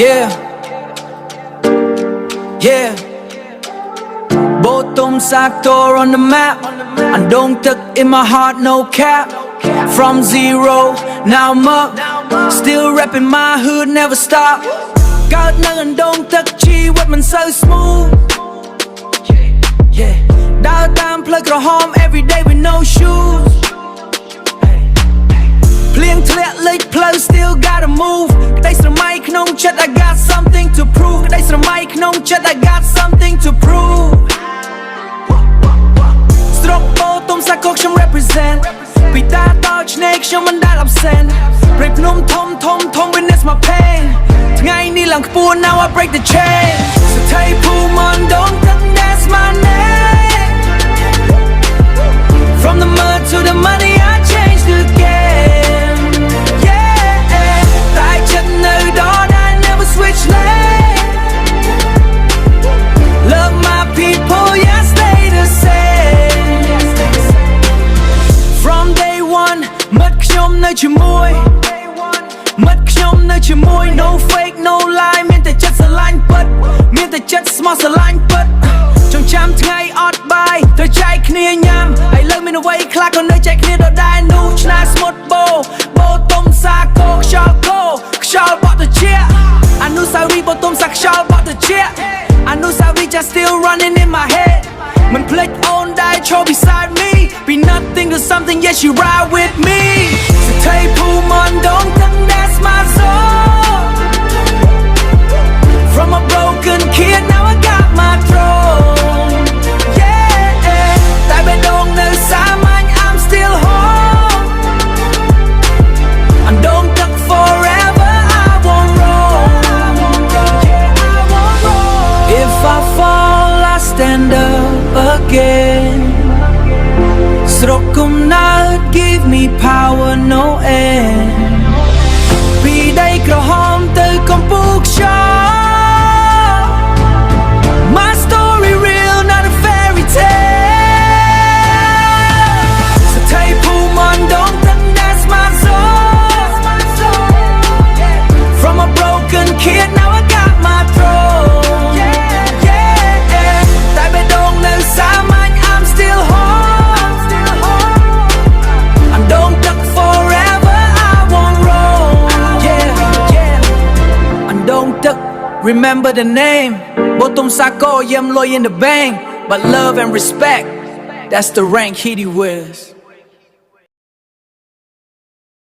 Yeah, yeah. Botum Saktor on the map. I don't tuck in my heart, no cap. From zero, now I'm up. Still repping my hood, never stop. Got nothing, don't tuck G with me so smooth. Yeah, down, plug the home every day with no shoes. Playing clear like plug, still gotta move. They say the mic, no chat, I got something to prove. They say the mic, no chat, I got something to prove. Stroke Botum Sakok, I'm represent. Pita touch next, I'm not absent. Break num tom, witness my pain. Ngay ni lang kapua, now I break the chain. So take pull on, don't come, that's my name. From the mud to the money, I changed the game. Yeah, I just know that I never switch lanes. Love my people, yeah, stay the same. From day one, mấtខ្ញុំនៅជាមួយmấtខ្ញុំនៅជាមួយ no fake no lie មានតែចិត្តស្រឡាញ់ពិតមានតែចិត្តស្មោះស្រឡាញ់ពិតចងចាំថ្ងៃអត់បាយត្រូវចែកគ្នាញ៉ាំហើយលើមានអ្វីខ្លះក៏នៅចែកគ្នាដដែលនោះឆ្នាស្មុតបោទុំសាគោខ្យល់គោខ្យល់បក់ត្រជាអនុសាវរីយ៍បោទុំសាខ្យល់បក់ត្រជាអនុសាវរីយ៍ just still running in my head មិនភ្លេចអូនដែលឈរ beside me be nothing to something yes you ride with me so take pull on don't come that's my soul from a broken kid now I got my throne yeah តែបេះដូងនៅសាមញ្ញ I'm still home I don't look forever I won't roll if I fall I stand up again Stroke come now give me power no end ពីដីក្រហមទៅកំពូលខ្យល់ My story real not a fairy tale so take pull on don't think that's my soul from a broken kid now I got my throne yeah តែបេះដូងនៅសាមញ្ញ I'm still home I don't look forever I won't roll yeah I don't look remember the name Botum Sako yeah I'm loyal in the bank but love and respect that's the rank he wears